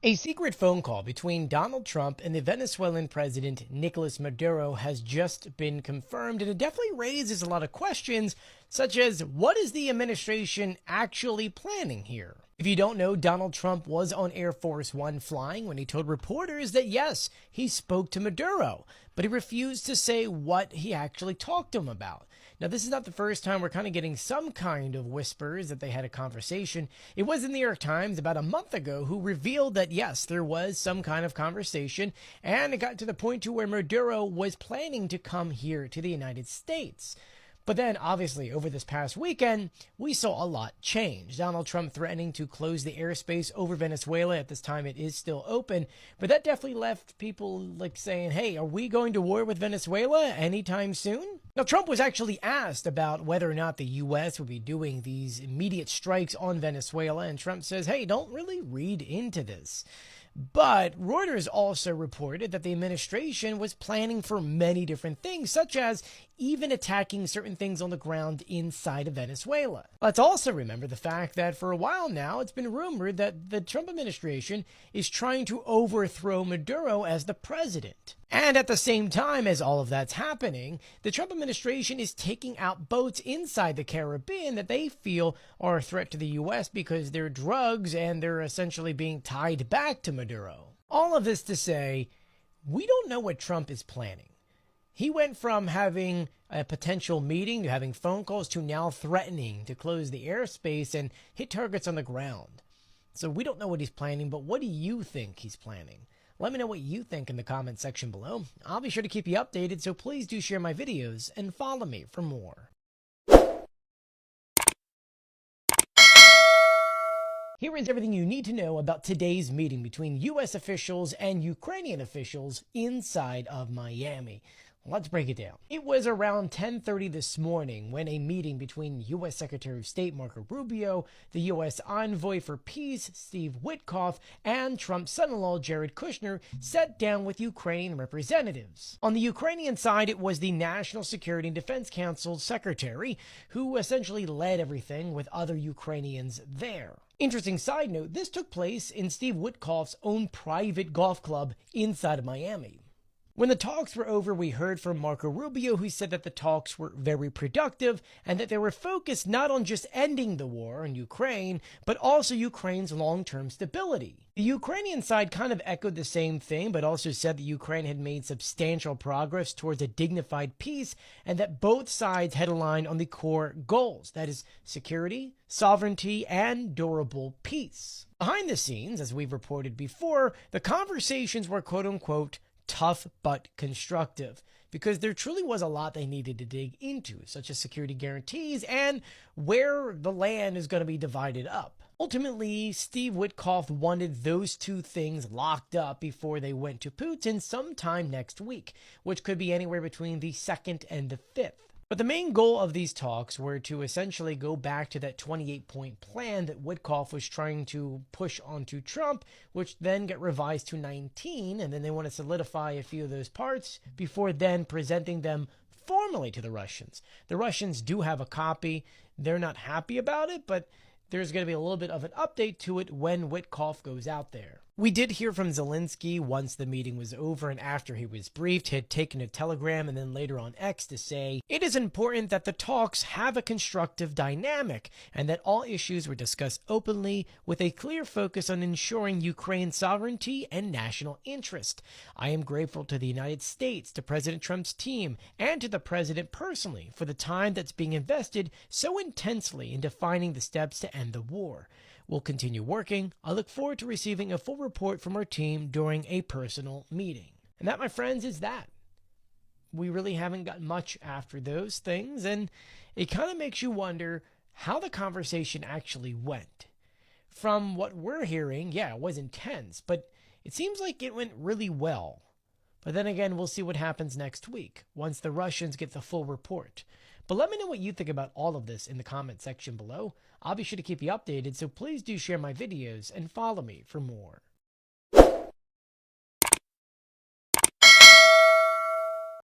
A secret phone call between Donald Trump and the Venezuelan president Nicholas Maduro has just been confirmed, and it definitely raises a lot of questions, such as what is the administration actually planning here? If you don't know, Donald Trump was on Air Force One flying when he told reporters that yes, he spoke to Maduro, but he refused to say what he actually talked to him about. Now, this is not the first time we're kind of getting some kind of whispers that they had a conversation. It was in the New York Times about a month ago who revealed that yes, there was some kind of conversation, and it got to the point to where Maduro was planning to come here to the United States. But then, obviously, over this past weekend, we saw a lot change. Donald Trump threatening to close the airspace over Venezuela. At this time, it is still open. But that definitely left people like saying, hey, are we going to war with Venezuela anytime soon? Now, Trump was actually asked about whether or not the U.S. would be doing these immediate strikes on Venezuela. And Trump says, hey, don't really read into this. But Reuters also reported that the administration was planning for many different things, such as even attacking certain things on the ground inside of Venezuela. Let's also remember the fact that for a while now, it's been rumored that the Trump administration is trying to overthrow Maduro as the president. And at the same time as all of that's happening, the Trump administration is taking out boats inside the Caribbean that they feel are a threat to the U.S. because they're drugs and they're essentially being tied back to Maduro. All of this to say, we don't know what Trump is planning. He went from having a potential meeting to having phone calls to now threatening to close the airspace and hit targets on the ground. So we don't know what he's planning, but what do you think he's planning? Let me know what you think in the comment section below. I'll be sure to keep you updated, so please do share my videos and follow me for more. Here is everything you need to know about today's meeting between U.S. officials and Ukrainian officials inside of Miami. Let's break it down. It was around 10:30 this morning when a meeting between U.S. Secretary of State Marco Rubio, the U.S. Envoy for Peace Steve Witkoff, and Trump's son-in-law Jared Kushner sat down with Ukraine representatives. On the Ukrainian side, it was the National Security and Defense Council secretary who essentially led everything with other Ukrainians there. Interesting side note, this took place in Steve Witkoff's own private golf club inside of Miami. When the talks were over, we heard from Marco Rubio, who said that the talks were very productive and that they were focused not on just ending the war in Ukraine, but also Ukraine's long-term stability. The Ukrainian side kind of echoed the same thing, but also said that Ukraine had made substantial progress towards a dignified peace and that both sides had aligned on the core goals, that is, security, sovereignty, and durable peace. Behind the scenes, as we've reported before, the conversations were quote-unquote tough but constructive, because there truly was a lot they needed to dig into, such as security guarantees and where the land is going to be divided up. Ultimately, Steve Witkoff wanted those two things locked up before they went to Putin sometime next week, which could be anywhere between the 2nd and the 5th. But the main goal of these talks were to essentially go back to that 28-point plan that Witkoff was trying to push onto Trump, which then got revised to 19, and then they want to solidify a few of those parts before then presenting them formally to the Russians. The Russians do have a copy. They're not happy about it, but there's going to be a little bit of an update to it when Witkoff goes out there. We did hear from Zelensky once the meeting was over and after he was briefed. He had taken a telegram and then later on X to say, it is important that the talks have a constructive dynamic and that all issues were discussed openly with a clear focus on ensuring Ukraine's sovereignty and national interest. I am grateful to the United States, to President Trump's team, and to the president personally for the time that's being invested so intensely in defining the steps to end the war. We'll continue working. I look forward to receiving a full report from our team during a personal meeting. And that, my friends, is that. We really haven't got much after those things, and it kind of makes you wonder how the conversation actually went. From what we're hearing, yeah, it was intense, but it seems like it went really well. But then again, we'll see what happens next week once the Russians get the full report. But let me know what you think about all of this in the comment section below. I'll be sure to keep you updated, so please do share my videos and follow me for more.